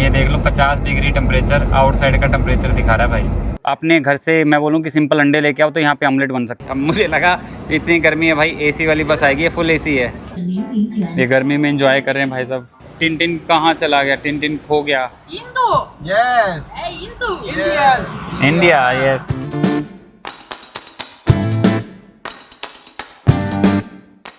ये देख लो 50 degree temperature outside का टेम्परेचर दिखा रहा है भाई। अपने घर से मैं बोलूँ कि सिंपल अंडे लेके आओ तो यहाँ पे ऑमलेट बन सकता है। अब मुझे लगा इतनी गर्मी है भाई एसी वाली बस आएगी, ये फुल एसी है। ये गर्मी में एंजॉय कर रहे हैं भाई साहब। टिन कहाँ चला गया? टिन खो गया। Yes. Indian. India yes.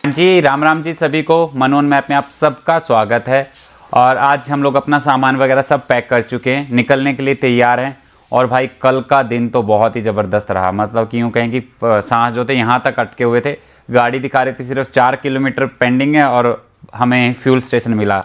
जी राम राम जी सभी को, मनोन मैप में आप सबका स्वागत है। और आज हम लोग अपना सामान वगैरह सब पैक कर चुके हैं, निकलने के लिए तैयार हैं। और भाई कल का दिन तो बहुत ही ज़बरदस्त रहा, मतलब कि यूँ कहें कि सांस जो थे यहाँ तक अटके हुए थे। गाड़ी दिखा रही थी सिर्फ 4 किलोमीटर पेंडिंग है और हमें फ्यूल स्टेशन मिला।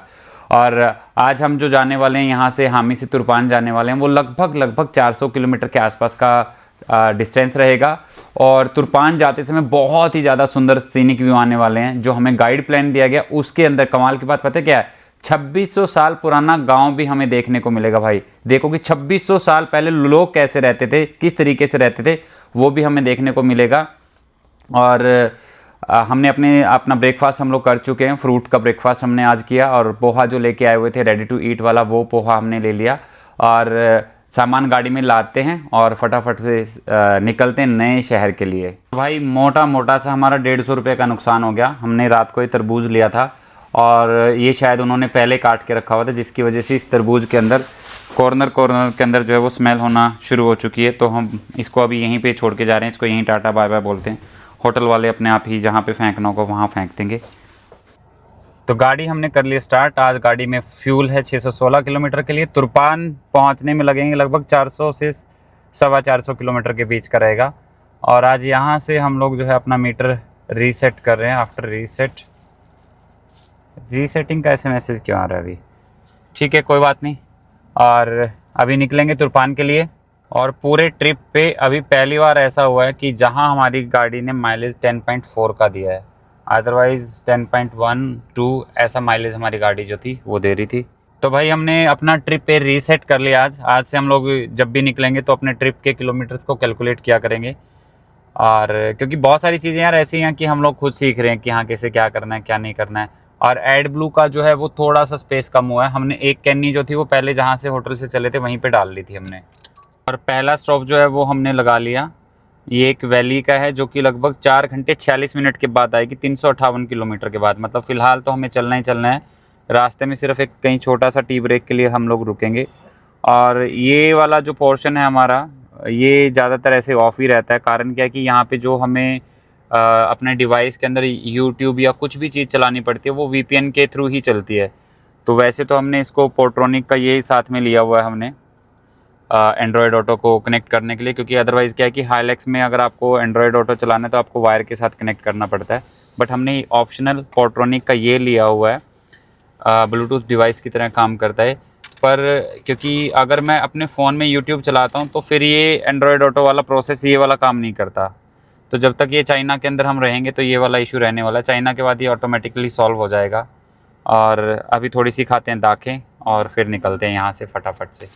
और आज हम जो जाने वाले हैं यहाँ से हामी से तुरपान जाने वाले हैं, वो लगभग 400 किलोमीटर के आसपास का डिस्टेंस रहेगा। और तुरपान जाते समय बहुत ही ज़्यादा सुंदर सीनिक व्यू आने वाले हैं। जो हमें गाइड प्लान दिया गया उसके अंदर कमाल की बात पता है क्या है? 2600 साल पुराना गांव भी हमें देखने को मिलेगा भाई। देखो कि 2600 साल पहले लोग कैसे रहते थे, किस तरीके से रहते थे, वो भी हमें देखने को मिलेगा। और हमने अपना ब्रेकफास्ट हम लोग कर चुके हैं। फ्रूट का ब्रेकफास्ट हमने आज किया और पोहा जो लेके आए हुए थे रेडी टू ईट वाला, वो पोहा हमने ले लिया। और सामान गाड़ी में लाते हैं और फटाफट से निकलते हैं नए शहर के लिए। भाई मोटा सा हमारा 150 रुपये का नुकसान हो गया। हमने रात को ही तरबूज लिया था और ये शायद उन्होंने पहले काट के रखा हुआ था, जिसकी वजह से इस तरबूज के अंदर कॉर्नर के अंदर जो है वो स्मेल होना शुरू हो चुकी है। तो हम इसको अभी यहीं पे छोड़ के जा रहे हैं। इसको यहीं टाटा बाय बाय बोलते हैं। होटल वाले अपने आप ही जहाँ पे फेंकना होगा वहाँ फेंक देंगे। तो गाड़ी हमने कर ली स्टार्ट। आज गाड़ी में फ्यूल है 616 किलोमीटर के लिए। तुरपान पहुँचने में लगेंगे लगभग 400 से 450 किलोमीटर के बीच का रहेगा। और आज यहाँ से हम लोग जो है अपना मीटर रीसेट कर रहे हैं। आफ्टर रीसेटिंग का ऐसे मैसेज क्यों आ रहा है अभी? ठीक है कोई बात नहीं। और अभी निकलेंगे तुरपान के लिए। और पूरे ट्रिप पे अभी पहली बार ऐसा हुआ है कि जहां हमारी गाड़ी ने माइलेज 10.4 का दिया है, अदरवाइज़ 10.12 ऐसा माइलेज हमारी गाड़ी जो थी वो दे रही थी। तो भाई हमने अपना ट्रिप पे रीसेट कर लिया। आज से हम लोग जब भी निकलेंगे तो अपने ट्रिप के किलोमीटर्स को कैलकुलेट किया करेंगे। और क्योंकि बहुत सारी चीज़ें यार ऐसी हैं कि हम लोग खुद सीख रहे हैं कि हाँ कैसे क्या करना है क्या नहीं करना है। और एड ब्लू का जो है वो थोड़ा सा स्पेस कम हुआ है। हमने एक कैनी जो थी वो पहले जहाँ से होटल से चले थे वहीं पे डाल ली थी हमने। और पहला स्टॉप जो है वो हमने लगा लिया। ये एक वैली का है जो कि लगभग 4 घंटे 46 मिनट के बाद आएगी, 358 किलोमीटर के बाद। मतलब फ़िलहाल तो हमें चलना ही चलना है। रास्ते में सिर्फ एक कहीं छोटा सा टी ब्रेक के लिए हम लोग रुकेंगे। और ये वाला जो पोर्शन है हमारा, ये ज़्यादातर ऐसे ऑफ ही रहता है। कारण क्या है कि यहाँ पे जो हमें अपने डिवाइस के अंदर यूट्यूब या कुछ भी चीज़ चलानी पड़ती है वो VPN के थ्रू ही चलती है। तो वैसे तो हमने इसको पोर्ट्रोनिक का ये साथ में लिया हुआ है हमने एंड्रॉयड ऑटो को कनेक्ट करने के लिए। क्योंकि अदरवाइज़ क्या है कि हाइलैक्स में अगर आपको एंड्रॉयड ऑटो चलाना है तो आपको वायर के साथ कनेक्ट करना पड़ता है। बट हमने ऑप्शनल पोर्ट्रोनिक का ये लिया हुआ है, ब्लूटूथ डिवाइस की तरह काम करता है। पर क्योंकि अगर मैं अपने फ़ोन में यूट्यूब चलाता हूँ तो फिर ये एंड्रॉयड ऑटो वाला प्रोसेस ये वाला काम नहीं करता। तो जब तक ये चाइना के अंदर हम रहेंगे तो ये वाला इशू रहने वाला है। चाइना के बाद ये ऑटोमेटिकली सॉल्व हो जाएगा। और अभी थोड़ी सी खाते हैं दाखें और फिर निकलते हैं यहाँ से फटाफट से।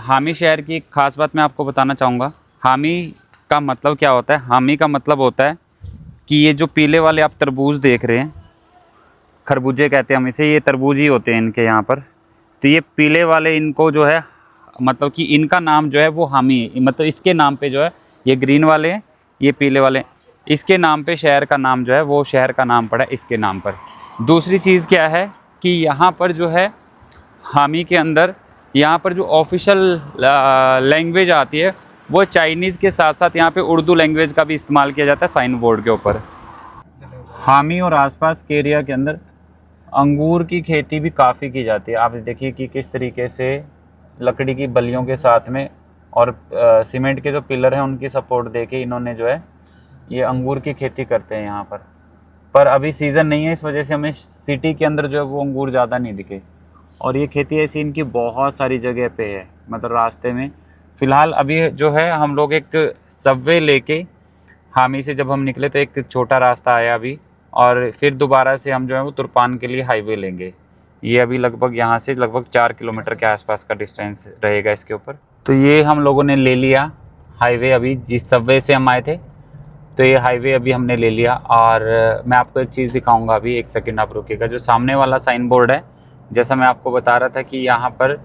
हामी शहर की एक ख़ास बात मैं आपको बताना चाहूँगा। हामी का मतलब क्या होता है? हामी का मतलब होता है कि ये जो पीले वाले आप तरबूज देख रहे हैं, खरबूजे कहते हैं हम इसे, ये तरबूज ही होते हैं इनके यहाँ पर। तो ये पीले वाले इनको जो है मतलब कि इनका नाम जो है वो हामी है। मतलब इसके नाम पे जो है ये ग्रीन वाले हैं, ये पीले वाले, इसके नाम पे शहर का नाम जो है वो शहर का नाम पड़ा इसके नाम पर। दूसरी चीज़ क्या है कि यहाँ पर जो है हामी के अंदर यहाँ पर जो ऑफिशियल लैंग्वेज आती है वो चाइनीज़ के साथ साथ यहाँ पे उर्दू लैंग्वेज का भी इस्तेमाल किया जाता है साइन बोर्ड के ऊपर। हामी और आसपास के एरिया के अंदर अंगूर की खेती भी काफ़ी की जाती है। आप देखिए कि किस तरीके से लकड़ी की बल्लियों के साथ में और सीमेंट के जो पिलर हैं उनकी सपोर्ट दे के इन्होंने जो है ये अंगूर की खेती करते हैं यहाँ पर। पर अभी सीज़न नहीं है, इस वजह से हमें सिटी के अंदर जो है वो अंगूर ज़्यादा नहीं दिखे। और ये खेती ऐसी इनकी बहुत सारी जगह पे है, मतलब रास्ते में। फ़िलहाल अभी जो है हम लोग एक सबवे लेके हामी से जब हम निकले तो एक छोटा रास्ता आया अभी, और फिर दोबारा से हम जो है वो तुरपान के लिए हाईवे लेंगे। ये अभी लगभग यहाँ से लगभग 4 किलोमीटर के आसपास का डिस्टेंस रहेगा इसके ऊपर। तो ये हम लोगों ने ले लिया हाईवे, अभी जिस सबवे से हम आए थे तो ये हाईवे अभी हमने ले लिया। और मैं आपको एक चीज़ दिखाऊंगा अभी, एक सेकंड आप रुकिएगा। जो सामने वाला साइन बोर्ड है, जैसा मैं आपको बता रहा था कि यहाँ पर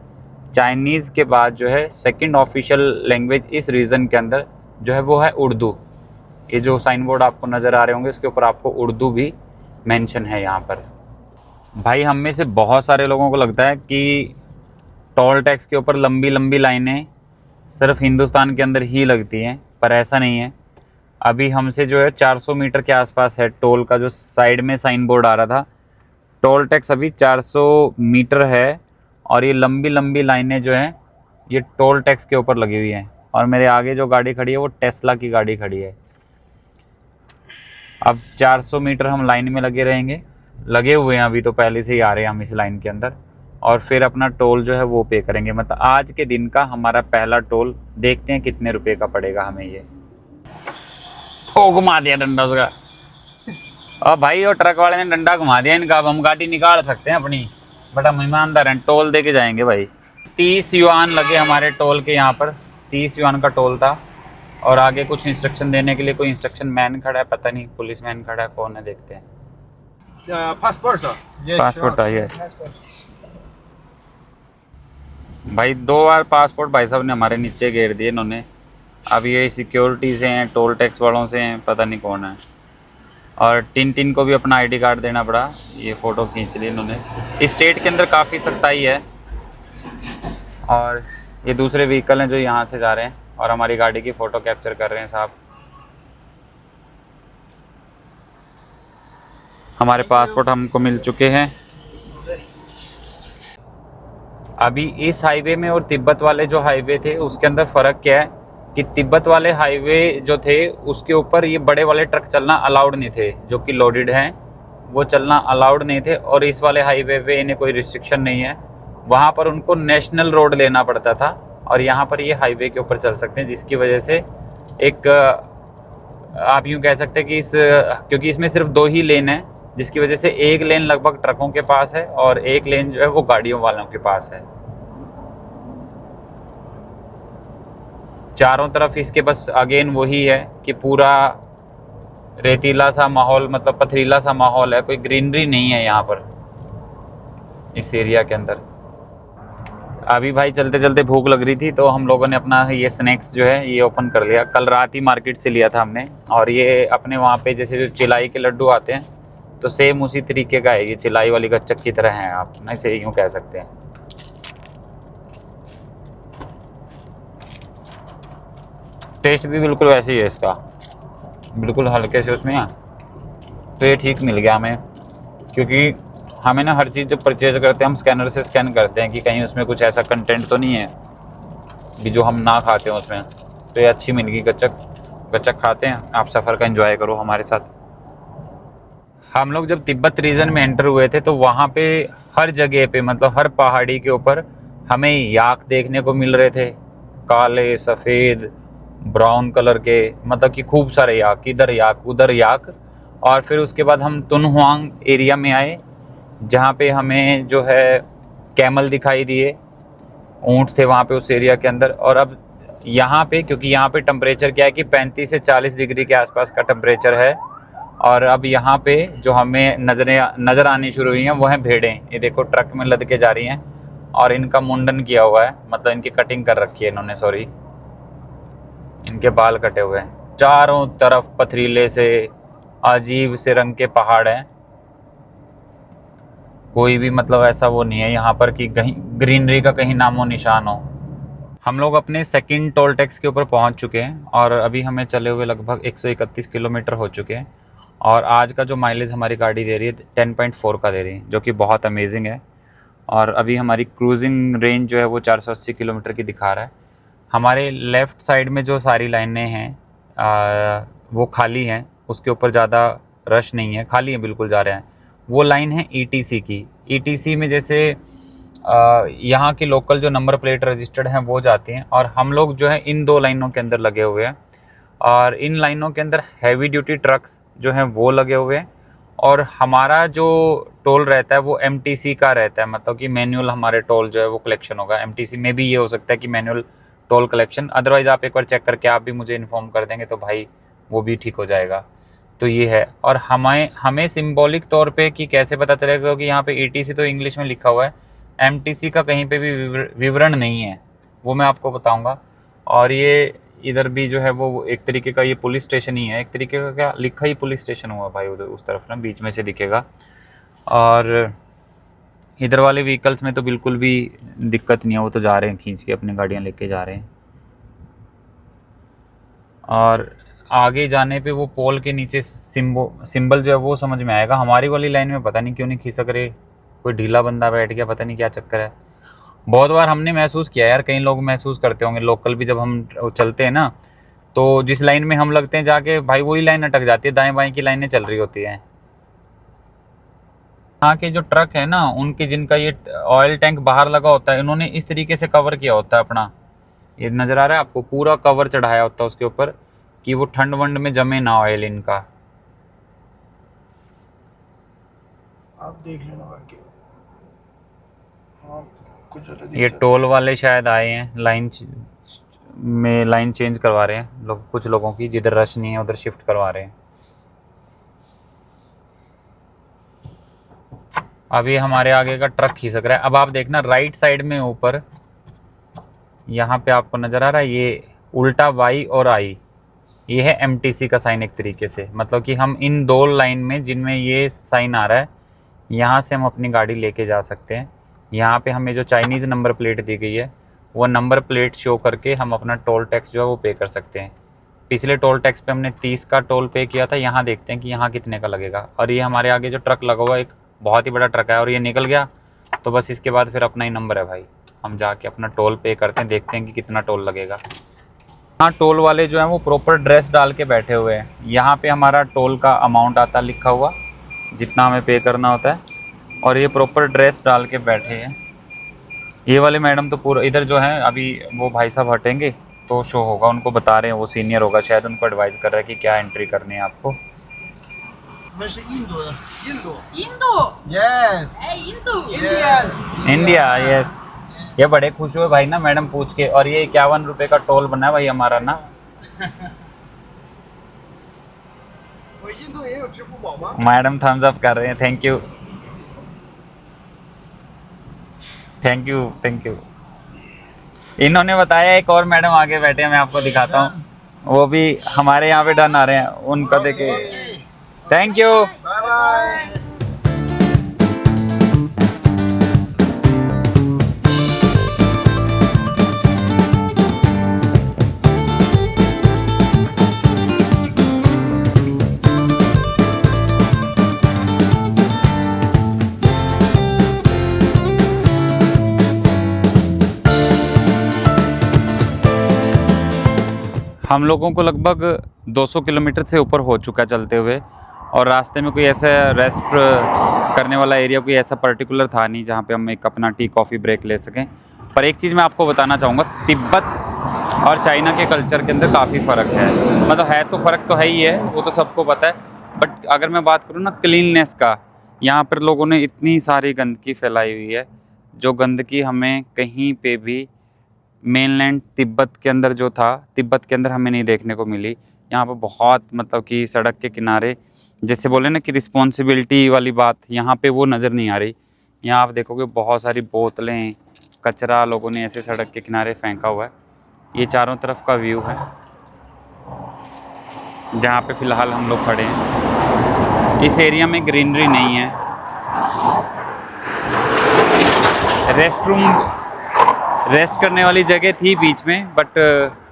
चाइनीज़ के बाद जो है सेकंड ऑफिशियल लैंग्वेज इस रीजन के अंदर जो है वो है उर्दू। ये जो साइन बोर्ड आपको नज़र आ रहे होंगे इसके ऊपर आपको उर्दू भी मेंशन है यहाँ पर। भाई हम में से बहुत सारे लोगों को लगता है कि टोल टैक्स के ऊपर लंबी लंबी लाइनें सिर्फ हिंदुस्तान के अंदर ही लगती हैं, पर ऐसा नहीं है। अभी हमसे जो है 400 मीटर के आसपास है टोल का जो साइड में साइन बोर्ड आ रहा था, टोल टैक्स अभी 400 मीटर है। और ये लंबी लंबी लाइनें जो हैं ये टोल टैक्स के ऊपर लगी हुई हैं। और मेरे आगे जो गाड़ी खड़ी है वो टेस्ला की गाड़ी खड़ी है। अब 400 मीटर हम लाइन में लगे रहेंगे, लगे हुए हैं अभी तो, पहले से ही आ रहे हैं हम इस लाइन के अंदर। और फिर अपना टोल जो है वो पे करेंगे। मतलब आज के दिन का हमारा पहला टोल, देखते हैं कितने रुपए का पड़ेगा हमें ये। ओ घुमा दिया डंडा उसका। और भाई वो ट्रक वाले ने डंडा घुमा दिया इनका। अब हम गाड़ी निकाल सकते हैं अपनी, बट हम ईमानदार हैं, टोल दे के जाएंगे भाई। 30 युआन लगे हमारे टोल के यहाँ पर, 30 युआन का टोल था। और आगे कुछ इंस्ट्रक्शन देने के लिए कोई इंस्ट्रक्शन मैन खड़ा है, पता नहीं पुलिस मैन खड़ा है, कौन है देखते हैं। पासपोर्ट पासपोर्ट है, यस भाई। 2 बार पासपोर्ट भाई साहब ने हमारे नीचे घेर दिए इन्होंने। अब ये सिक्योरिटी से हैं, टोल टैक्स वालों से हैं, पता नहीं कौन है। और टिन को भी अपना आईडी कार्ड देना पड़ा। ये फ़ोटो खींच ली इन्होंने। इस स्टेट के अंदर काफ़ी सख्ताई है। और ये दूसरे व्हीकल हैं जो यहाँ से जा रहे हैं और हमारी गाड़ी की फ़ोटो कैप्चर कर रहे हैं साहब। हमारे पासपोर्ट हमको मिल चुके हैं। अभी इस हाईवे में और तिब्बत वाले जो हाईवे थे उसके अंदर फ़र्क क्या है कि तिब्बत वाले हाईवे जो थे उसके ऊपर ये बड़े वाले ट्रक चलना अलाउड नहीं थे, जो कि लोडेड हैं वो चलना अलाउड नहीं थे। और इस वाले हाईवे पे इन्हें कोई रिस्ट्रिक्शन नहीं है, वहाँ पर उनको नेशनल रोड लेना पड़ता था। और यहाँ पर ये हाईवे के ऊपर चल सकते हैं, जिसकी वजह से एक आप यूँ कह सकते हैं कि क्योंकि इसमें सिर्फ 2 ही लेन है, जिसकी वजह से एक लेन लगभग ट्रकों के पास है और एक लेन जो है वो गाड़ियों वालों के पास है। चारों तरफ इसके बस अगेन वही है कि पूरा रेतीला सा माहौल, मतलब पथरीला सा माहौल है, कोई ग्रीनरी नहीं है यहाँ पर इस एरिया के अंदर। अभी भाई चलते चलते भूख लग रही थी तो हम लोगों ने अपना ये स्नैक्स जो है ये ओपन कर लिया। कल रात ही मार्केट से लिया था हमने। और ये अपने वहाँ पे जैसे जो चिलाई के लड्डू आते हैं तो सेम उसी तरीके का है, ये चिलाई वाली गच्चक की तरह है, आप ना इसे यूँ कह सकते हैं। टेस्ट भी बिल्कुल वैसे ही है इसका, बिल्कुल हल्के से उसमें। तो ये ठीक मिल गया हमें, क्योंकि हमें ना हर चीज़ जब परचेज करते हैं हम स्कैनर से स्कैन करते हैं कि कहीं उसमें कुछ ऐसा कंटेंट तो नहीं है कि जो हम ना खाते हैं उसमें। तो ये अच्छी मिल गई गच्चक खाते हैं। आप सफ़र का एंजॉय करो हमारे साथ। हम लोग जब तिब्बत रीजन में एंटर हुए थे तो वहाँ पे हर जगह पे, मतलब हर पहाड़ी के ऊपर हमें याक देखने को मिल रहे थे, काले सफ़ेद ब्राउन कलर के, मतलब कि खूब सारे याक, इधर याक उधर याक। और फिर उसके बाद हम तुनहुआंग एरिया में आए जहाँ पे हमें जो है कैमल दिखाई दिए, ऊँट थे वहाँ पे उस एरिया के अंदर। और अब यहाँ पे, क्योंकि यहाँ पे टेम्परेचर क्या है कि 35 से 40 डिग्री के आसपास का टेम्परेचर है। और अब यहाँ पे जो हमें नज़र आनी शुरू हुई हैं वो हैं भेड़ें। ये देखो ट्रक में लद के जा रही हैं और इनका मुंडन किया हुआ है, मतलब इनकी कटिंग कर रखी है इन्होंने, सॉरी, इनके बाल कटे हुए हैं। चारों तरफ पथरीले से अजीब से रंग के पहाड़ हैं, कोई भी मतलब ऐसा वो नहीं है यहाँ पर कि कहीं ग्रीनरी का कहीं नामो निशान हो। हम लोग अपने सेकंड टोल टैक्स के ऊपर पहुँच चुके हैं और अभी हमें चले हुए लगभग 131 किलोमीटर हो चुके हैं। और आज का जो माइलेज हमारी गाड़ी दे रही है 10.4 का दे रही है, जो कि बहुत अमेजिंग है। और अभी हमारी क्रूजिंग रेंज जो है वो 480 किलोमीटर की दिखा रहा है। हमारे लेफ़्ट साइड में जो सारी लाइनें हैं वो खाली हैं, उसके ऊपर ज़्यादा रश नहीं है, खाली है, बिल्कुल जा रहे हैं। वो लाइन है ईटीसी की। ईटीसी में जैसे यहाँ की लोकल जो नंबर प्लेट रजिस्टर्ड हैं वो जाती हैं, और हम लोग जो है इन 2 लाइनों के अंदर लगे हुए हैं। और इन लाइनों के अंदर हैवी ड्यूटी ट्रक्स जो हैं वो लगे हुए हैं और हमारा जो टोल रहता है वो MTC का रहता है, मतलब कि मैनुअल हमारे टोल जो है वो कलेक्शन होगा। MTC में भी ये हो सकता है कि मैनुअल टोल कलेक्शन, अदरवाइज़ आप एक बार चेक करके आप भी मुझे इन्फॉर्म कर देंगे तो भाई वो भी ठीक हो जाएगा। तो ये है। और हमें सिंबॉलिक तौर पे कि कैसे पता चलेगा, क्योंकि यहाँ पे ATC तो इंग्लिश में लिखा हुआ है, MTC का कहीं पे भी विवरण नहीं है, वो मैं आपको बताऊंगा। और ये इधर भी जो है वो एक तरीके का ये पुलिस स्टेशन ही है, एक तरीके का क्या लिखा ही पुलिस स्टेशन हुआ भाई उधर उस तरफ ना, बीच में से दिखेगा। और इधर वाले व्हीकल्स में तो बिल्कुल भी दिक्कत नहीं है, वो तो जा रहे हैं खींच के अपनी गाड़ियाँ लेके जा रहे हैं। और आगे जाने पे वो पोल के नीचे सिंबल जो है वो समझ में आएगा। हमारी वाली लाइन में पता नहीं क्यों नहीं खिसक रहे, कोई ढीला बंदा बैठ गया, पता नहीं क्या चक्कर है। बहुत बार हमने महसूस किया यार, कई लोग महसूस करते होंगे, लोकल भी जब हम चलते हैं ना तो जिस लाइन में हम लगते हैं जाके भाई वही लाइन अटक जाती है, दाएं बाएं की लाइनें चल रही होती हैं। यहाँ के जो ट्रक है ना उनके, जिनका ये ऑयल टैंक बाहर लगा होता है, इन्होंने इस तरीके से कवर किया होता है अपना, ये नज़र आ रहा है आपको, पूरा कवर चढ़ाया होता है उसके ऊपर कि वो ठंड वंड में जमे ना ऑयल इनका। आप देख लेना बाकी। हाँ, कुछ ये टोल वाले शायद आए हैं, लाइन चेंज करवा रहे हैं लोग, कुछ लोगों की, जिधर रश नहीं है उधर शिफ्ट करवा रहे हैं। अभी हमारे आगे का ट्रक खिसक रहा है। अब आप देखना राइट साइड में ऊपर यहाँ पे आपको नज़र आ रहा है ये उल्टा Y और I, ये है MTC का साइन एक तरीके से, मतलब कि हम इन दो लाइन में जिनमें ये साइन आ रहा है यहाँ से हम अपनी गाड़ी लेके जा सकते हैं। यहाँ पे हमें जो चाइनीज़ नंबर प्लेट दी गई है वो नंबर प्लेट शो करके हम अपना टोल टैक्स जो है वो पे कर सकते हैं। पिछले टोल टैक्स पे हमने 30 का टोल पे किया था, यहाँ देखते हैं कि यहाँ कितने का लगेगा। और ये हमारे आगे जो ट्रक लगा हुआ है एक बहुत ही बड़ा ट्रक है और ये निकल गया तो बस इसके बाद फिर अपना ही नंबर है भाई, हम जाके अपना टोल पे करते हैं, देखते हैं कि कितना टोल लगेगा। हाँ, टोल वाले जो हैं वो प्रॉपर ड्रेस डाल के बैठे हुए हैं। यहाँ पे हमारा टोल का अमाउंट आता लिखा हुआ जितना हमें पे करना होता है, और ये प्रॉपर ड्रेस डाल के बैठे हैं। ये वाले मैडम तो पूरा इधर जो है, अभी वो भाई साहब हटेंगे तो शो होगा, उनको बता रहे हैं, वो सीनियर होगा शायद, उनको एडवाइस कर रहा है कि क्या एंट्री करनी है आपको। वैसे इंदो है, इंदो इंदो Yes. इंदो इंडियन इंडिया, यस। ये बड़े खुश हुए भाई ना मैडम पूछ के। और ये 51 रुपये का टोल बना है भाई हमारा ना। 我印度也有支付宝吗？ मैडम थम्स अप कर रहे हैं, thank you thank you thank you. इन्होंने बताया एक और मैडम आगे बैठे हैं, मैं आपको दिखाता हूँ, वो भी हमारे यहाँ पे डन आ रहे हैं, उनका देखे। Thank you. Bye bye. हम लोगों को लगभग 200 किलोमीटर से ऊपर हो चुका है चलते हुए, और रास्ते में कोई ऐसा रेस्ट करने वाला एरिया कोई ऐसा पर्टिकुलर था नहीं जहाँ पे हम एक अपना टी कॉफ़ी ब्रेक ले सकें। पर एक चीज़ मैं आपको बताना चाहूँगा, तिब्बत और चाइना के कल्चर के अंदर काफ़ी फ़र्क है। मतलब है तो फ़र्क तो है ही है, वो तो सबको पता है, बट अगर मैं बात करूँ ना क्लीननेस का, यहाँ पर लोगों ने इतनी सारी गंदगी फैलाई हुई है, जो गंदगी हमें कहीं पे भी मेनलैंड तिब्बत के अंदर जो था, तिब्बत के अंदर हमें नहीं देखने को मिली। यहाँ पर बहुत, मतलब कि सड़क के किनारे जैसे बोले ना कि रिस्पॉन्सिबिलिटी वाली बात, यहाँ पे वो नज़र नहीं आ रही। यहाँ आप देखोगे बहुत सारी बोतलें, कचरा लोगों ने ऐसे सड़क के किनारे फेंका हुआ है। ये चारों तरफ का व्यू है जहाँ पे फ़िलहाल हम लोग खड़े हैं। इस एरिया में ग्रीनरी नहीं है। रेस्ट करने वाली जगह थी बीच में, बट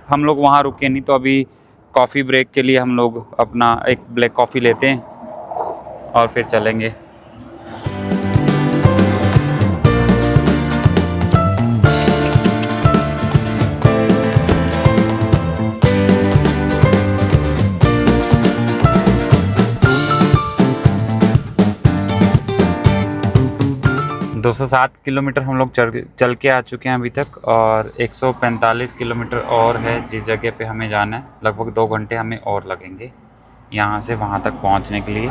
हम लोग वहाँ रुके नहीं, तो अभी कॉफ़ी ब्रेक के लिए हम लोग अपना एक ब्लैक कॉफ़ी लेते हैं और फिर चलेंगे। दो 207 किलोमीटर हम लोग चल के आ चुके हैं अभी तक, और 145 किलोमीटर और है जिस जगह पे हमें जाना है। लगभग 2 घंटे हमें और लगेंगे यहाँ से वहाँ तक पहुँचने के लिए।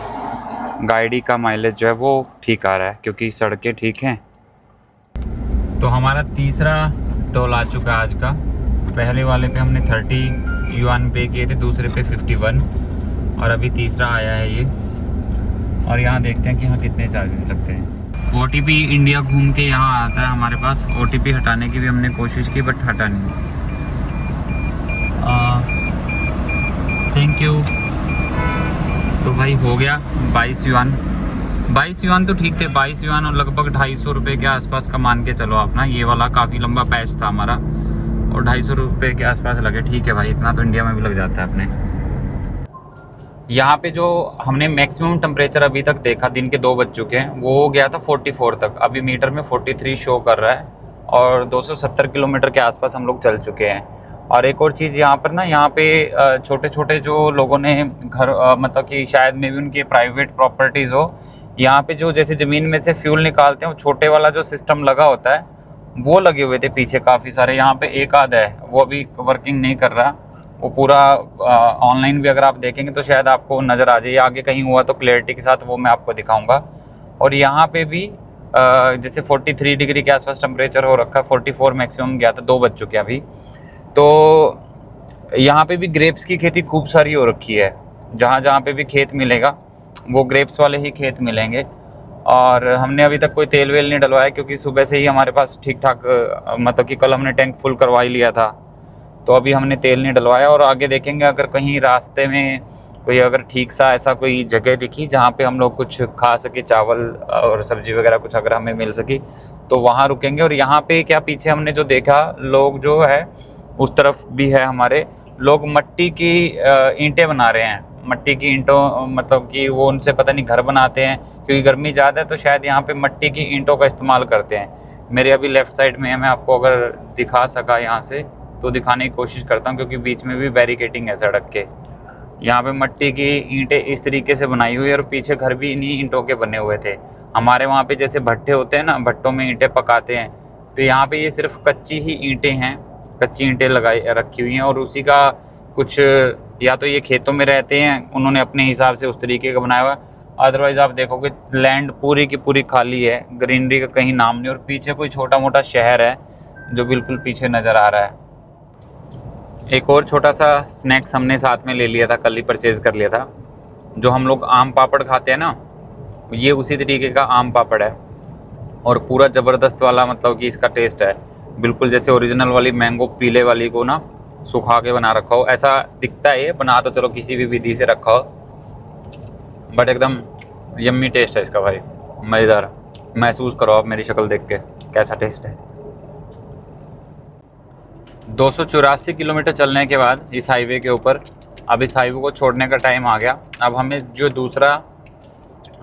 गाड़ी का माइलेज जो है वो ठीक आ रहा है क्योंकि सड़कें ठीक हैं। तो हमारा तीसरा टोल आ चुका है आज का। पहले वाले पे हमने 30 युआन पे किए थे, दूसरे पे 51 और अभी तीसरा आया है ये। और यहाँ देखते हैं कि यहाँ कितने चार्जेस लगते हैं। OTP इंडिया घूम के यहाँ आता है हमारे पास। OTP हटाने की भी हमने कोशिश की बट हटा नहीं। Thank you. तो भाई हो गया 22 युआन। 22 युआन तो ठीक थे, 22 युआन और लगभग 250 रुपये के आसपास का मान के चलो आप ना। ये वाला काफ़ी लंबा पैच था हमारा और 250 रुपये के आसपास लगे। ठीक है भाई, इतना तो इंडिया में भी लग जाता है अपने। यहाँ पे जो हमने मैक्सिमम टेम्परेचर अभी तक देखा, दिन के 2 बज चुके हैं, वो हो गया था 44 तक। अभी मीटर में 43 शो कर रहा है और 270 किलोमीटर के आसपास हम लोग चल चुके हैं। और एक और चीज़ यहाँ पर ना, यहाँ पे छोटे छोटे जो लोगों ने घर मतलब कि शायद में भी उनकी प्राइवेट प्रॉपर्टीज़ हो, यहाँ पे जो जैसे ज़मीन में से फ्यूल निकालते हैं वो छोटे वाला जो सिस्टम लगा होता है वो लगे हुए थे पीछे काफ़ी सारे। यहाँ पे एक आध है, वो अभी वर्किंग नहीं कर रहा। वो पूरा ऑनलाइन भी अगर आप देखेंगे तो शायद आपको नज़र आ जाए। आगे कहीं हुआ तो क्लैरिटी के साथ वो मैं आपको दिखाऊंगा। और यहाँ पे भी जैसे 43 डिग्री के आसपास टेम्परेचर हो रखा है, 44 मैक्सिमम गया था, 2 बज चुके हैं अभी। तो यहाँ पे भी ग्रेप्स की खेती खूब सारी हो रखी है। जहाँ जहाँ पे भी खेत मिलेगा वो ग्रेप्स वाले ही खेत मिलेंगे। और हमने अभी तक कोई तेल वेल नहीं डलवाया क्योंकि सुबह से ही हमारे पास ठीक ठाक मतलब कि कल हमने टैंक फुल करवा ही लिया था, तो अभी हमने तेल नहीं डलवाया। और आगे देखेंगे अगर कहीं रास्ते में कोई अगर ठीक सा ऐसा कोई जगह दिखी जहाँ पे हम लोग कुछ खा सके, चावल और सब्जी वगैरह कुछ अगर हमें मिल सकी तो वहाँ रुकेंगे। और यहाँ पे क्या पीछे हमने जो देखा, लोग जो है उस तरफ भी है हमारे लोग मट्टी की ईंटें बना रहे हैं। मट्टी की ईंटों मतलब कि वो उनसे पता नहीं घर बनाते हैं, क्योंकि गर्मी ज़्यादा है तो शायद यहाँ पे मट्टी की ईंटों का इस्तेमाल करते हैं। मेरे अभी लेफ़्ट साइड में है, मैं आपको अगर दिखा सका यहाँ से तो दिखाने की कोशिश करता हूँ, क्योंकि बीच में भी बैरिकेटिंग है सड़क के। यहाँ पे मट्टी की ईंटें इस तरीके से बनाई हुई है और पीछे घर भी इन्हीं ईंटों के बने हुए थे। हमारे वहाँ पे जैसे भट्टे होते हैं ना, भट्टों में ईंटें पकाते हैं, तो यहाँ पे ये सिर्फ कच्ची ही ईंटें हैं, कच्ची ईंटें लगाई रखी हुई हैं। और उसी का कुछ या तो ये खेतों में रहते हैं, उन्होंने अपने हिसाब से उस तरीके का बनाया हुआ है। अदरवाइज़ आप देखोगे लैंड पूरी की पूरी खाली है, ग्रीनरी का कहीं नाम नहीं। और पीछे कोई छोटा मोटा शहर है जो बिल्कुल पीछे नज़र आ रहा है। एक और छोटा सा स्नैक्स हमने साथ में ले लिया था, कल ही परचेज़ कर लिया था। जो हम लोग आम पापड़ खाते हैं ना, ये उसी तरीके का आम पापड़ है और पूरा ज़बरदस्त वाला, मतलब कि इसका टेस्ट है बिल्कुल जैसे ओरिजिनल वाली मैंगो पीले वाली को ना सुखा के बना रखा हो, ऐसा दिखता है। ये बना तो चलो किसी भी विधि से रखा हो, बट एकदम यम्मी टेस्ट है इसका भाई, मज़ेदार। महसूस करो आप मेरी शक्ल देख के कैसा टेस्ट है। 284 किलोमीटर चलने के बाद इस हाईवे के ऊपर, अब इस हाईवे को छोड़ने का टाइम आ गया। अब हमें जो दूसरा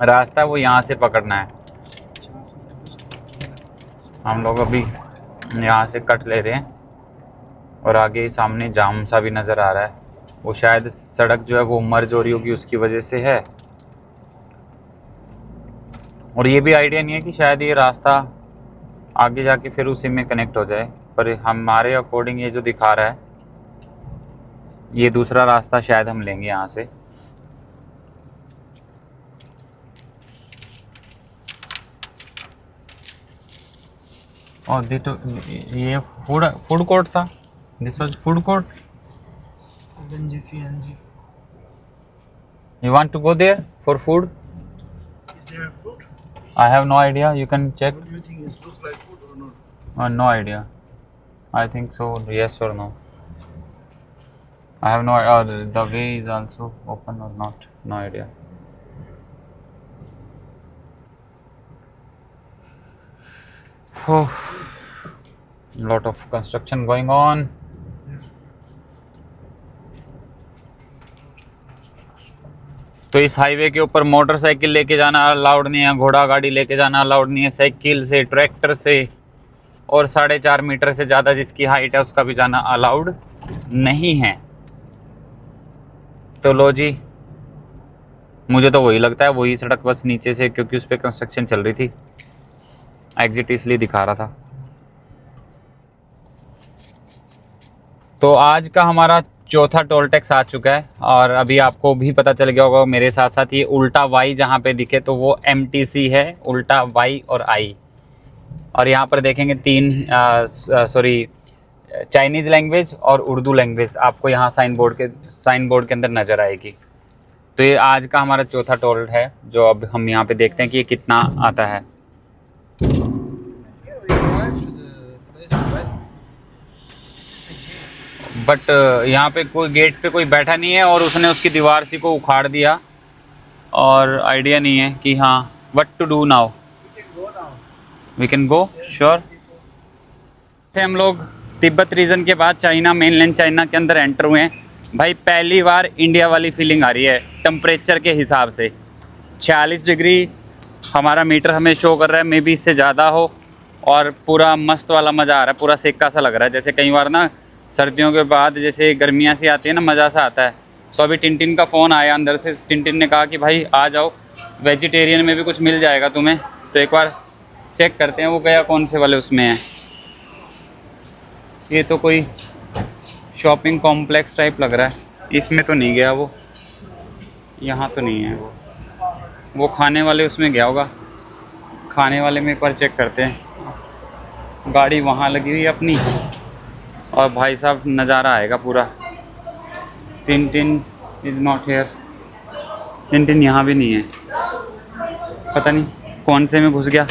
रास्ता है वो यहाँ से पकड़ना है। हम लोग अभी यहाँ से कट ले रहे हैं और आगे सामने जाम सा भी नज़र आ रहा है। वो शायद सड़क जो है वो मर्ज हो रही होगी, उसकी वजह से है। और ये भी आइडिया नहीं है कि शायद ये रास्ता आगे जाके फिर उसी में कनेक्ट हो जाए, पर हमारे अकॉर्डिंग ये जो दिखा रहा है ये दूसरा रास्ता शायद हम लेंगे यहाँ से। और ये फूड कोर्ट था, this was food court. NGCNG. You want to go there for food? Is there food? I have no idea. You can check. What do you think? It looks like food or not? No idea. I think so. Yes or no? I have no. Or the way is also open or not? No idea. Oh, lot of construction going on. तो इस highway के ऊपर motorcycle लेके जाना allowed नहीं है, घोड़ा गाड़ी लेके जाना अलाउड नहीं है, साइकिल से, ट्रैक्टर से, और 4.5 मीटर से ज़्यादा जिसकी हाइट है उसका भी जाना अलाउड नहीं है। तो लो जी, मुझे तो वही लगता है, वही सड़क बस नीचे से, क्योंकि उस पर कंस्ट्रक्शन चल रही थी, एग्जिट इसलिए दिखा रहा था। तो आज का हमारा चौथा टोल टैक्स आ चुका है और अभी आपको भी पता चल गया होगा मेरे साथ साथ, ये उल्टा वाई जहाँ पे दिखे तो वो MTC है, उल्टा वाई और आई। और यहाँ पर देखेंगे तीन चाइनीज़ लैंग्वेज और उर्दू लैंग्वेज आपको यहाँ साइन बोर्ड के अंदर नज़र आएगी। तो ये आज का हमारा चौथा टोल है, जो अब हम यहाँ पे देखते हैं कि ये कितना आता है। Here we arrive to the place, right? But यहाँ पे कोई गेट पे कोई बैठा नहीं है और उसने उसकी दीवार सी को उखाड़ दिया और आइडिया नहीं है कि हाँ what to do now. We can go now. We can go sure. हम लोग तिब्बत रीजन के बाद चाइना, मेनलैंड चाइना के अंदर एंटर हुए हैं। भाई पहली बार इंडिया वाली फीलिंग आ रही है टेम्परेचर के हिसाब से। 46 डिग्री हमारा मीटर हमें शो कर रहा है, मे बी इससे ज़्यादा हो, और पूरा मस्त वाला मज़ा आ रहा है, पूरा सेका सा लग रहा है। जैसे कई बार ना सर्दियों के बाद जैसे गर्मियाँ सी आती है ना, मज़ा सा आता है। तो अभी टिनटिन का फ़ोन आया अंदर से, टिनटिन ने कहा कि भाई आ जाओ, वेजिटेरियन में भी कुछ मिल जाएगा तुम्हें। तो एक बार चेक करते हैं वो गया कौन से वाले उसमें है। ये तो कोई शॉपिंग कॉम्प्लेक्स टाइप लग रहा है, इसमें तो नहीं गया वो, यहाँ तो नहीं है वो खाने वाले उसमें गया होगा। खाने वाले में एक बार चेक करते हैं। गाड़ी वहाँ लगी हुई है अपनी, और भाई साहब नज़ारा आएगा पूरा। Tintin is not here, Tintin यहाँ भी नहीं है, पता नहीं कौन से में घुस गया।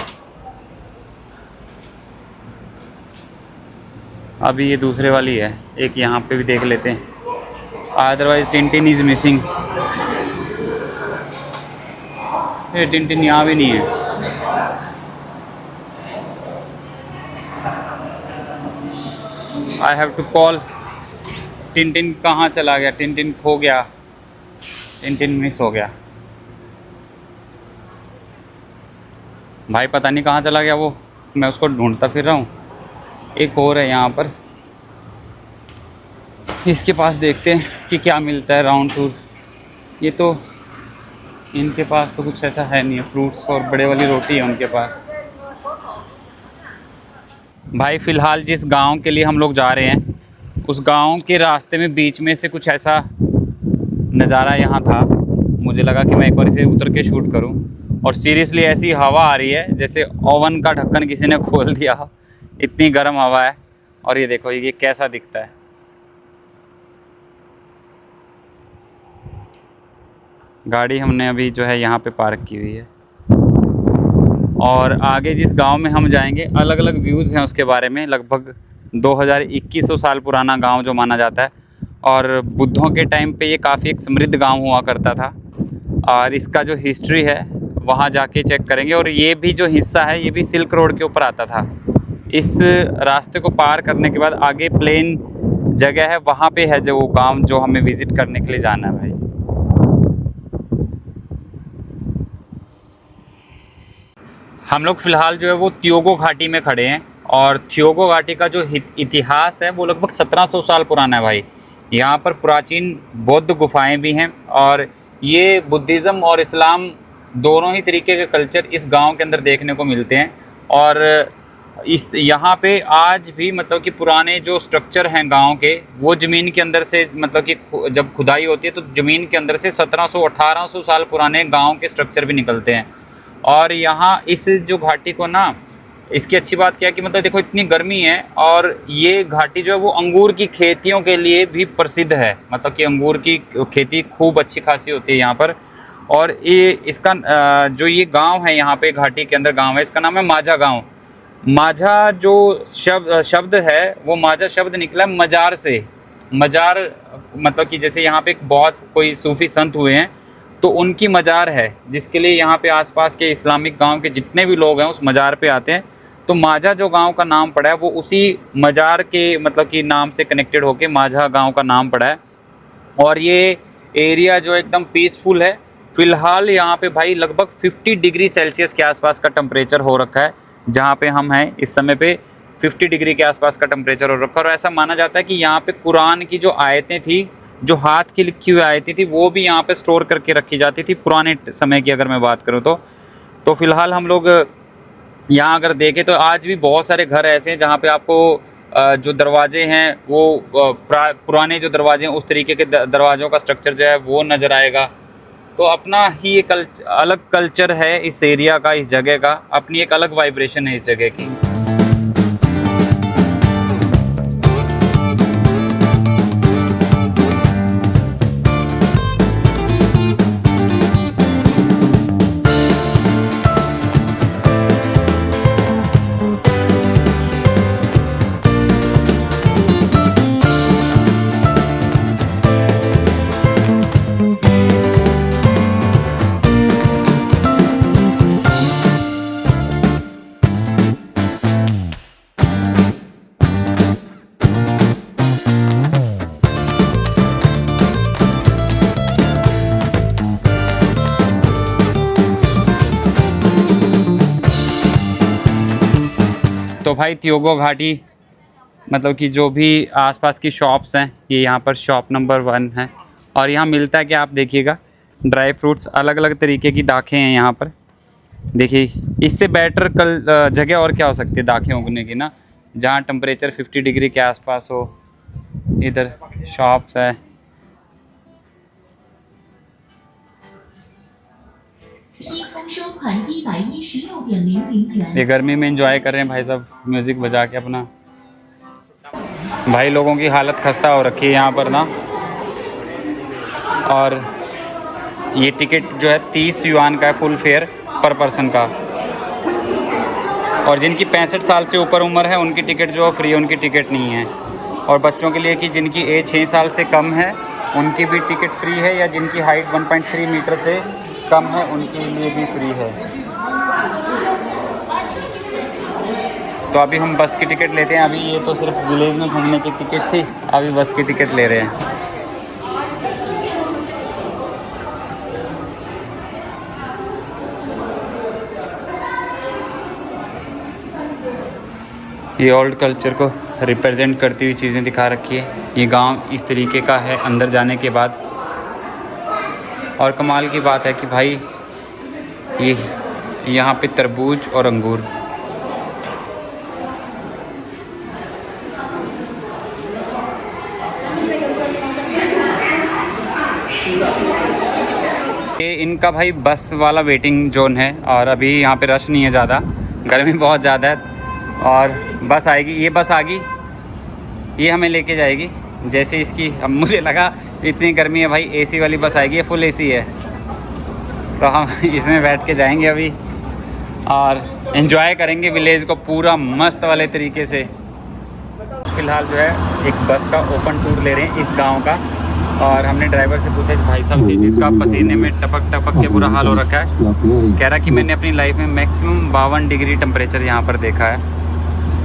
अभी ये दूसरे वाली है, एक यहाँ पे भी देख लेते हैं। Otherwise Tintin is missing. ये टिनटिन यहाँ भी नहीं है। I have to call. Tintin कहाँ चला गया? टिनटिन खो गया, टिनटिन मिस हो गया। भाई पता नहीं कहाँ चला गया वो, मैं उसको ढूंढता फिर रहा हूँ। एक और है यहाँ पर, इसके पास देखते हैं कि क्या मिलता है राउंड टूर। ये तो इनके पास तो कुछ ऐसा है नहीं है, फ्रूट्स और बड़े वाली रोटी है उनके पास। भाई फ़िलहाल जिस गांव के लिए हम लोग जा रहे हैं, उस गांव के रास्ते में बीच में से कुछ ऐसा नज़ारा यहाँ था। मुझे लगा कि मैं एक बार इसे उतर के शूट करूँ, और सीरियसली ऐसी हवा आ रही है जैसे ओवन का ढक्कन किसी ने खोल दिया हो, इतनी गर्म हवा है। और ये देखो ये कैसा दिखता है। गाड़ी हमने अभी जो है यहाँ पे पार्क की हुई है, और आगे जिस गांव में हम जाएंगे अलग अलग व्यूज़ हैं उसके बारे में। लगभग 2100 साल पुराना गांव जो माना जाता है, और बुद्धों के टाइम पे ये काफ़ी एक समृद्ध गांव हुआ करता था। और इसका जो हिस्ट्री है वहाँ जाके चेक करेंगे। और ये भी जो हिस्सा है ये भी सिल्क रोड के ऊपर आता था। इस रास्ते को पार करने के बाद आगे प्लेन जगह है, वहाँ पे है जो वो गांव जो हमें विज़िट करने के लिए जाना है। भाई हम लोग फ़िलहाल जो है वो त्योगो घाटी में खड़े हैं, और त्योगो घाटी का जो इतिहास है वो लगभग 1700 साल पुराना है भाई। यहाँ पर प्राचीन बौद्ध गुफाएं भी हैं, और ये बुद्धिज़्म और इस्लाम दोनों ही तरीके के कल्चर इस गांव के अंदर देखने को मिलते हैं। और इस यहाँ पे आज भी मतलब कि पुराने जो स्ट्रक्चर हैं गांव के, वो ज़मीन के अंदर से मतलब कि जब खुदाई होती है तो ज़मीन के अंदर से 1700-1800 साल पुराने गांव के स्ट्रक्चर भी निकलते हैं। और यहाँ इस जो घाटी को ना, इसकी अच्छी बात क्या है कि मतलब देखो इतनी गर्मी है, और ये घाटी जो है वो अंगूर की खेतियों के लिए भी प्रसिद्ध है। मतलब कि अंगूर की खेती खूब अच्छी खासी होती है यहाँ पर। और ये इसका जो ये गांव है यहाँ पे घाटी के अंदर गांव है, इसका नाम है माझा गांव। माझा जो शब्द है वो माझा शब्द निकला मजार से। मजार मतलब कि जैसे यहाँ पे बहुत कोई सूफी संत हुए हैं तो उनकी मजार है, जिसके लिए यहाँ पे आसपास के इस्लामिक गांव के जितने भी लोग हैं उस मजार पे आते हैं। तो माझा जो गांव का नाम पड़ा है वो उसी मजार के मतलब कि नाम से कनेक्टेड होके माझा गांव का नाम पड़ा है। और ये एरिया जो एकदम पीसफुल है। फ़िलहाल यहाँ पे भाई लगभग 50 डिग्री सेल्सियस के आसपास का टेम्परेचर हो रखा है। जहाँ पे हम हैं इस समय पे 50 डिग्री के आसपास का टेम्परेचर हो रखा है। और ऐसा माना जाता है कि यहाँ पे कुरान की जो आयतें थी, जो हाथ की लिखी हुई आयतें थी, वो भी यहाँ पे स्टोर करके रखी जाती थी पुराने समय की अगर मैं बात करूँ तो फ़िलहाल हम लोग यहाँ अगर देखें तो आज भी बहुत सारे घर ऐसे हैं जहाँ पे आपको जो दरवाजे हैं वो पुराने जो दरवाजे हैं उस तरीके के दरवाज़ों का स्ट्रक्चर जो है वो नज़र आएगा। तो अपना ही एक अलग कल्चर है इस एरिया का, इस जगह का, अपनी एक अलग वाइब्रेशन है इस जगह की। तो भाई त्योगो घाटी मतलब कि जो भी आसपास की शॉप्स हैं ये यहाँ पर शॉप नंबर 1 है। और यहाँ मिलता है कि आप देखिएगा ड्राई फ्रूट्स, अलग अलग तरीके की दाखें हैं यहाँ पर। देखिए इससे बेटर जगह और क्या हो सकती है दाखें उगने की ना, जहाँ टेम्परेचर 50 डिग्री के आसपास हो। इधर शॉप्स है। ये गर्मी में एंजॉय कर रहे हैं भाई साहब म्यूज़िक बजा के अपना। भाई लोगों की हालत खस्ता हो रखी है यहाँ पर ना। और ये टिकट जो है 30 युआन का है, फुल फेयर पर पर्सन का। और जिनकी 65 साल से ऊपर उम्र है उनकी टिकट जो फ्री है, उनकी टिकट नहीं है। और बच्चों के लिए कि जिनकी एज 6 साल से कम है उनकी भी टिकट फ्री है, या जिनकी हाइट 1.3 मीटर से कम है उनके लिए भी फ्री है। तो अभी हम बस की टिकट लेते हैं। अभी ये तो सिर्फ विलेज में घूमने की टिकट थी, अभी बस की टिकट ले रहे हैं। ये ओल्ड कल्चर को रिप्रेजेंट करती हुई चीज़ें दिखा रखी है। ये गांव इस तरीके का है अंदर जाने के बाद। और कमाल की बात है कि भाई ये यहाँ पे तरबूज और अंगूर, ये इनका भाई बस वाला वेटिंग जोन है। और अभी यहाँ पे रश नहीं है ज़्यादा, गर्मी बहुत ज़्यादा है। और बस आएगी, ये बस आ गई, ये हमें लेके जाएगी। जैसे इसकी अब मुझे लगा इतनी गर्मी है भाई एसी वाली बस आएगी, ये फुल एसी है, तो हम इसमें बैठ के जाएंगे अभी और एंजॉय करेंगे विलेज को पूरा मस्त वाले तरीके से। फ़िलहाल जो है एक बस का ओपन टूर ले रहे हैं इस गांव का। और हमने ड्राइवर से पूछा, इस भाई साहब से जिसका पसीने में टपक टपक के बुरा हाल हो रखा है, कह रहा कि मैंने अपनी लाइफ में मैक्सिमम 52 डिग्री टेम्परेचर यहाँ पर देखा है।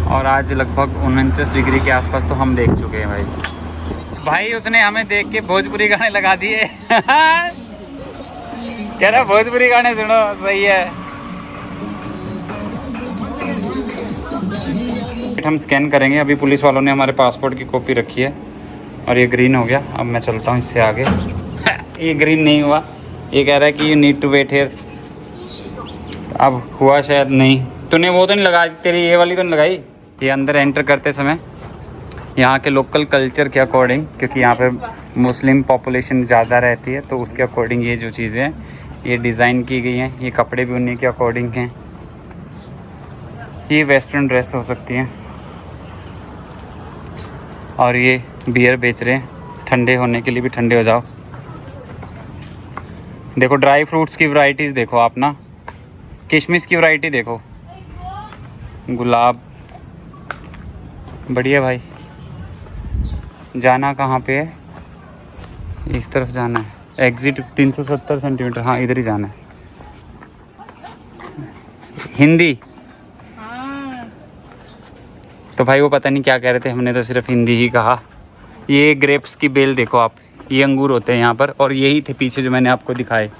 और आज लगभग 49 डिग्री के आसपास तो हम देख चुके हैं भाई। उसने हमें देख के भोजपुरी गाने लगा दिए कह रहा भोजपुरी गाने सुनो, सही है। हम स्कैन करेंगे। अभी पुलिस वालों ने हमारे पासपोर्ट की कॉपी रखी है और ये ग्रीन हो गया। अब मैं चलता हूँ इससे आगे ये ग्रीन नहीं हुआ, ये कह रहा है कि you need to wait here. अब हुआ शायद नहीं। तूने वो तो नहीं लगाई, तेरी ये वाली तो नहीं लगाई। ये अंदर एंटर करते समय यहाँ के लोकल कल्चर के अकॉर्डिंग, क्योंकि यहाँ पे मुस्लिम पॉपुलेशन ज़्यादा रहती है, तो उसके अकॉर्डिंग ये जो चीज़ें हैं ये डिज़ाइन की गई हैं। ये कपड़े भी उन्हीं के अकॉर्डिंग हैं। ये वेस्टर्न ड्रेस हो सकती हैं। और ये बियर बेच रहे हैं, ठंडे होने के लिए भी, ठंडे हो जाओ। देखो ड्राई फ्रूट्स की वैरायटीज़ देखो आप ना, किशमिश की वैरायटी देखो, गुलाब, बढ़िया भाई। जाना कहाँ पे है? इस तरफ जाना है, एग्ज़िट 370 सेंटीमीटर, हाँ इधर ही जाना है। हिंदी तो भाई वो पता नहीं क्या कह रहे थे, हमने तो सिर्फ हिंदी ही कहा। ये ग्रेप्स की बेल देखो आप, ये अंगूर होते हैं यहाँ पर, और यही थे पीछे जो मैंने आपको दिखाए।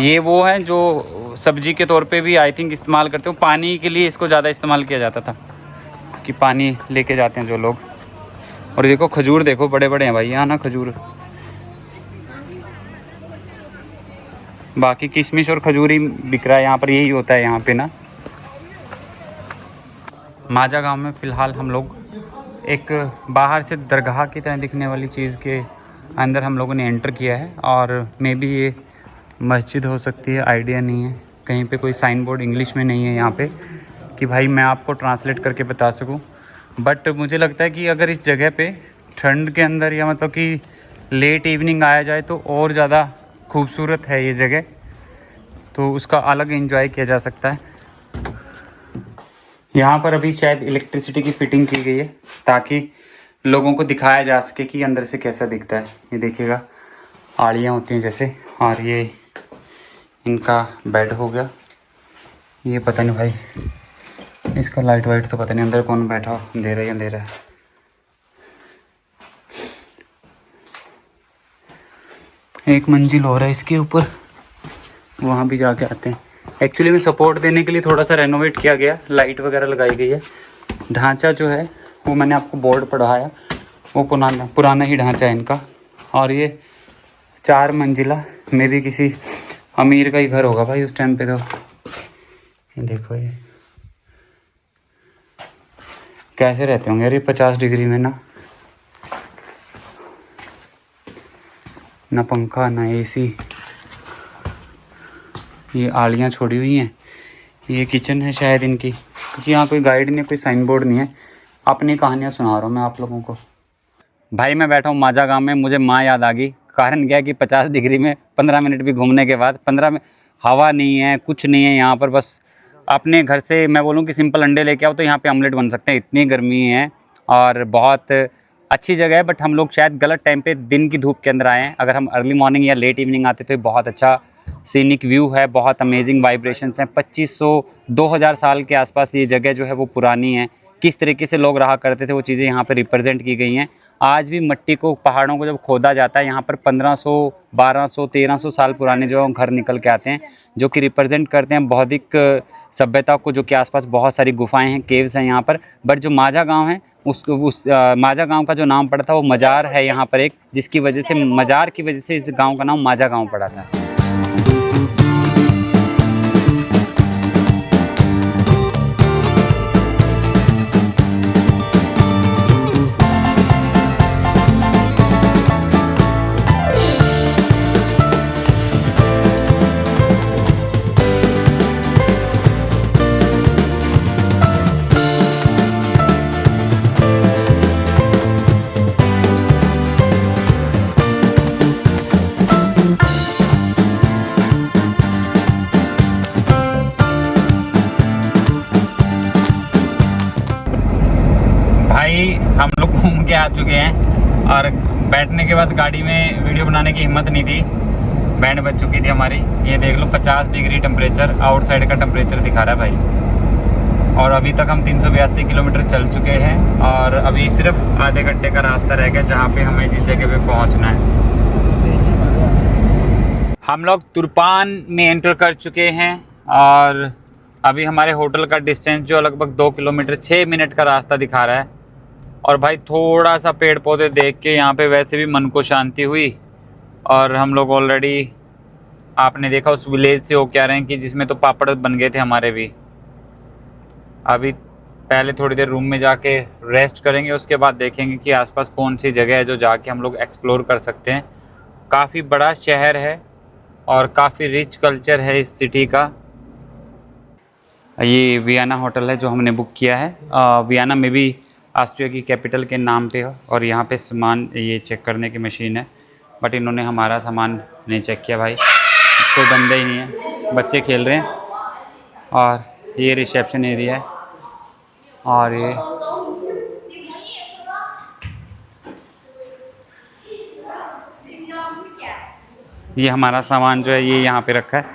ये वो हैं जो सब्जी के तौर पे भी आई थिंक इस्तेमाल करते हो। पानी के लिए इसको ज़्यादा इस्तेमाल किया जाता था, कि पानी लेके जाते हैं जो लोग। और देखो खजूर देखो, बड़े बड़े हैं भाई यहाँ ना खजूर। बाकी किशमिश और खजूर ही बिक रहा है यहाँ पर, यही होता है यहाँ पे ना। माजा गांव में फ़िलहाल हम लोग एक बाहर से दरगाह की तरह दिखने वाली चीज़ के अंदर हम लोगों ने एंटर किया है, और मे बी ये मस्जिद हो सकती है, आइडिया नहीं है। कहीं पे कोई साइन बोर्ड इंग्लिश में नहीं है यहाँ पे कि भाई मैं आपको ट्रांसलेट करके बता सकूँ। बट मुझे लगता है कि अगर इस जगह पे ठंड के अंदर या मतलब कि लेट इवनिंग आया जाए तो और ज़्यादा खूबसूरत है ये जगह, तो उसका अलग एंजॉय किया जा सकता है। यहाँ पर अभी शायद इलेक्ट्रिसिटी की फिटिंग की गई है ताकि लोगों को दिखाया जा सके कि अंदर से कैसा दिखता है। ये देखिएगा, आड़ियाँ होती हैं जैसे, और ये इनका बेड हो गया। ये पता नहीं भाई इसका लाइट वाइट तो पता नहीं अंदर कौन बैठा दे रहा है या दे रहा है। एक मंजिल हो रहा है इसके ऊपर, वहाँ भी जाके आते हैं। एक्चुअली में सपोर्ट देने के लिए थोड़ा सा रेनोवेट किया गया, लाइट वगैरह लगाई गई है। ढांचा जो है वो मैंने आपको बोर्ड पढ़ाया, वो पुराना ही ढांचा है इनका। और ये 4 मंजिला में भी किसी अमीर का ही घर होगा भाई उस टाइम पे। तो ये देखो, ये कैसे रहते होंगे यार ये 50 डिग्री में, ना पंखा ना एसी। ये आलियाँ छोड़ी हुई हैं। ये किचन है शायद इनकी, क्योंकि यहाँ कोई गाइड नहीं है, कोई साइन बोर्ड नहीं है। अपनी कहानियाँ सुना रहा हूँ मैं आप लोगों को। भाई मैं बैठा हूँ माजा गांव में, मुझे माँ याद आ गई। कारण क्या है कि 50 डिग्री में 15 मिनट भी घूमने के बाद 15 में हवा नहीं है, कुछ नहीं है यहाँ पर। बस अपने घर से मैं बोलूँ कि सिंपल अंडे लेके आओ तो यहाँ पे ऑमलेट बन सकते हैं, इतनी गर्मी है। और बहुत अच्छी जगह है, बट हम लोग शायद गलत टाइम पे दिन की धूप के अंदर आए हैं। अगर हम अर्ली मॉर्निंग या लेट इवनिंग आते तो बहुत अच्छा सीनिक व्यू है, बहुत अमेजिंग वाइब्रेशंस हैं। 2500-2000 साल के आसपास ये जगह जो है वो पुरानी है। किस तरीके से लोग रहा करते थे वो चीज़ें यहाँ पर रिप्रेजेंट की गई हैं। आज भी मिट्टी को, पहाड़ों को जब खोदा जाता है यहाँ पर 1500, 1200, 1300 साल पुराने जो घर निकल के आते हैं, जो कि रिप्रेजेंट करते हैं बौद्धिक सभ्यता को, जो कि आसपास बहुत सारी गुफाएं हैं, केव्स हैं यहाँ पर। बट जो माजा गांव है उस माजा गांव का जो नाम पड़ा था वो मजार है यहाँ पर एक, जिसकी वजह से, मजार की वजह से इस गांव का नाम माजा गांव पड़ा था। हम लोग घूम के आ चुके हैं, और बैठने के बाद गाड़ी में वीडियो बनाने की हिम्मत नहीं थी। बैंड बज चुकी थी हमारी। ये देख लो 50 डिग्री टेम्परेचर, आउटसाइड का टेम्परेचर दिखा रहा है भाई। और अभी तक हम 382 किलोमीटर चल चुके हैं, और अभी सिर्फ आधे घंटे का रास्ता रह गया जहाँ पे हमें जिस जगह पे पहुँचना है। हम लोग तुर्पान में एंटर कर चुके हैं, और अभी हमारे होटल का डिस्टेंस जो लगभग 2 किलोमीटर 6 मिनट का रास्ता दिखा रहा है। और भाई थोड़ा सा पेड़ पौधे देख के यहाँ पे वैसे भी मन को शांति हुई। और हम लोग ऑलरेडी, आपने देखा, उस विलेज से हो क्या रहे हैं कि जिसमें तो पापड़ बन गए थे हमारे भी। अभी पहले थोड़ी देर रूम में जाके रेस्ट करेंगे, उसके बाद देखेंगे कि आसपास कौन सी जगह है जो जाके हम लोग एक्सप्लोर कर सकते हैं। काफ़ी बड़ा शहर है और काफ़ी रिच कल्चर है इस सिटी का। ये वियना होटल है जो हमने बुक किया है। वियना में भी ऑस्ट्रिया की कैपिटल के नाम पे है, और यहाँ पे सामान ये चेक करने की मशीन है, बट इन्होंने हमारा सामान नहीं चेक किया भाई। कोई बंदे ही नहीं है, बच्चे खेल रहे हैं। और ये रिसेप्शन एरिया है, और ये हमारा सामान जो है ये यहाँ पे रखा है।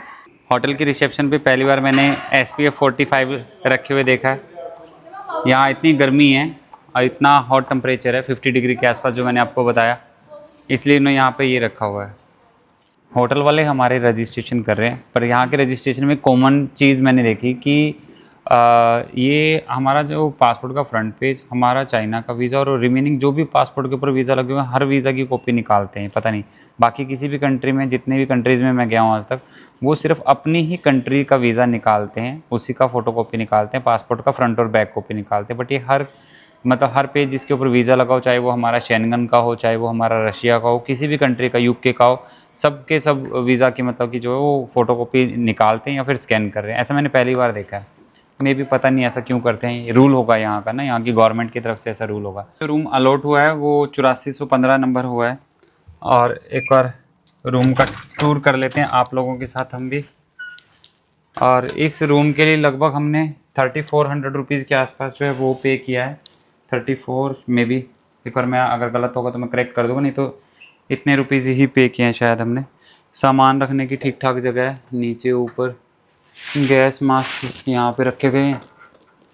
होटल की रिसेप्शन पे पहली बार मैंने SPF 45 रखे हुए देखा है। यहाँ इतनी गर्मी है और इतना हॉट टेम्परेचर है 50 डिग्री के आसपास, जो मैंने आपको बताया, इसलिए इन्होंने यहाँ पे ये रखा हुआ है। होटल वाले हमारे रजिस्ट्रेशन कर रहे हैं, पर यहाँ के रजिस्ट्रेशन में कॉमन चीज़ मैंने देखी कि ये हमारा जो पासपोर्ट का फ्रंट पेज, हमारा चाइना का वीज़ा और रिमेनिंग जो भी पासपोर्ट के ऊपर वीज़ा लगे हुए हैं हर वीज़ा की कॉपी निकालते हैं। पता नहीं बाकी किसी भी कंट्री में, जितने भी कंट्रीज़ में मैं गया हूँ आज तक, वो सिर्फ अपनी ही कंट्री का वीज़ा निकालते हैं, उसी का फ़ोटो कॉपी निकालते हैं, पासपोर्ट का फ्रंट और बैक कॉपी निकालते हैं। बट ये हर पेज जिसके ऊपर वीज़ा लगा हो, चाहे वो हमारा शेंगन का हो, चाहे वो हमारा रशिया का हो, किसी भी कंट्री का, यूके का हो, सब के सब वीज़ा की कि जो है वो फ़ोटो कॉपी निकालते हैं या फिर स्कैन कर रहे हैं। ऐसा मैंने पहली बार देखा है। मे भी पता नहीं ऐसा क्यों करते हैं, रूल होगा यहाँ का ना, यहाँ की गवर्नमेंट की तरफ से ऐसा रूल होगा। जो रूम अलॉट हुआ है वो 8415 नंबर हुआ है। और एक बार रूम का टूर कर लेते हैं आप लोगों के साथ हम भी। और इस रूम के लिए लगभग हमने 3400 रुपीज़ के आसपास जो है वो पे किया है। 34 में भी, एक बार मैं अगर गलत होगा तो मैं करेक्ट कर दूँगा, नहीं तो इतने रुपीज़ ही पे किए हैं शायद हमने। सामान रखने की ठीक ठाक जगह है, नीचे ऊपर गैस मास्क यहाँ पे रखे गए हैं।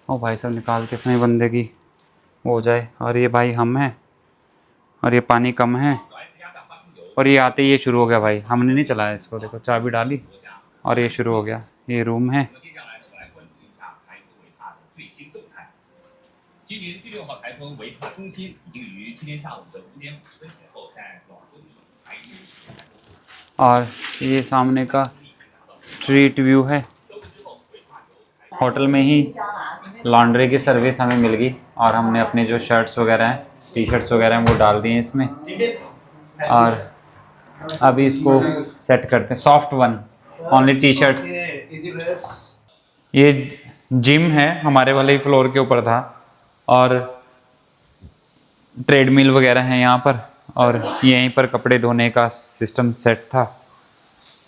ओ भाई साहब निकाल के समय बंदे की हो जाए। और ये भाई हम हैं, और ये पानी कम है, और ये आते ही ये शुरू हो गया भाई। हमने नहीं चलाया इसको, देखो चाबी डाली और ये शुरू हो गया। ये रूम है। और ये सामने का स्ट्रीट व्यू है। होटल में ही लॉन्ड्री की सर्विस हमें मिल गई और हमने अपने जो शर्ट्स वगैरह हैं, टी शर्ट्स वगैरह हैं, वो डाल दिए इसमें। और अभी इसको सेट करते हैं। Soft one, only T shirts. ये जिम है, हमारे वाले ही फ्लोर के ऊपर था, और ट्रेडमिल वगैरह हैं यहाँ पर, और यहीं पर कपड़े धोने का सिस्टम सेट था,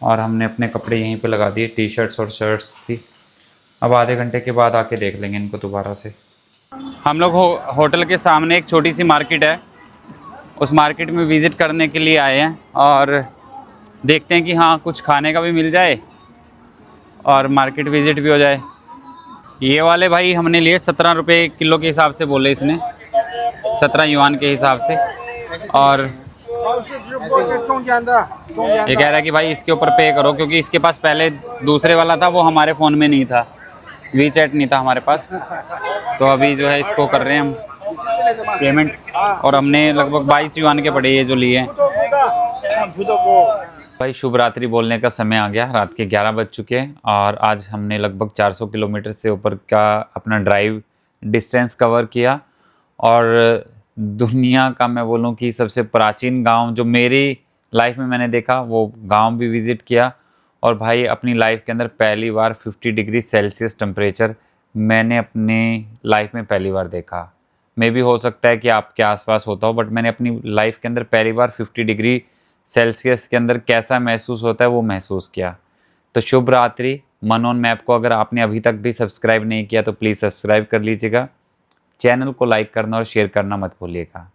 और हमने अपने कपड़े यहीं पे लगा दिए, टी शर्ट्स और शर्ट्स थी। अब आधे घंटे के बाद आके देख लेंगे इनको दोबारा से। हम लोग होटल के सामने एक छोटी सी मार्केट है, उस मार्केट में विज़िट करने के लिए आए हैं, और देखते हैं कि हाँ कुछ खाने का भी मिल जाए और मार्केट विज़िट भी हो जाए। ये वाले भाई हमने लिए 17 रुपये किलो के हिसाब से बोले इसने, 17 युआन के हिसाब से। और ये कह रहा है कि भाई इसके ऊपर पे करो, क्योंकि इसके पास पहले दूसरे वाला था, वो हमारे फ़ोन में नहीं था, वीचैट नहीं था हमारे पास। तो अभी जो है इसको कर रहे हैं हम पेमेंट, और हमने लगभग 22 युआन के पड़े ये जो लिए हैं। भाई शुभ रात्रि बोलने का समय आ गया, रात के 11 बज चुके हैं, और आज हमने लगभग 400 किलोमीटर से ऊपर का अपना ड्राइव डिस्टेंस कवर किया। और दुनिया का मैं बोलूं कि सबसे प्राचीन गांव जो मेरी लाइफ में मैंने देखा, वो गांव भी विज़िट किया। और भाई अपनी लाइफ के अंदर पहली बार 50 डिग्री सेल्सियस टेम्परेचर मैंने अपनी लाइफ में पहली बार देखा। मे भी हो सकता है कि आपके आसपास होता हो, बट मैंने अपनी लाइफ के अंदर पहली बार 50 डिग्री सेल्सियस के अंदर कैसा महसूस होता है वो महसूस किया। तो शुभ रात्रि। मनोन मैप को अगर आपने अभी तक भी सब्सक्राइब नहीं किया तो प्लीज़ सब्सक्राइब कर लीजिएगा। चैनल को लाइक करना और शेयर करना मत भूलिएगा।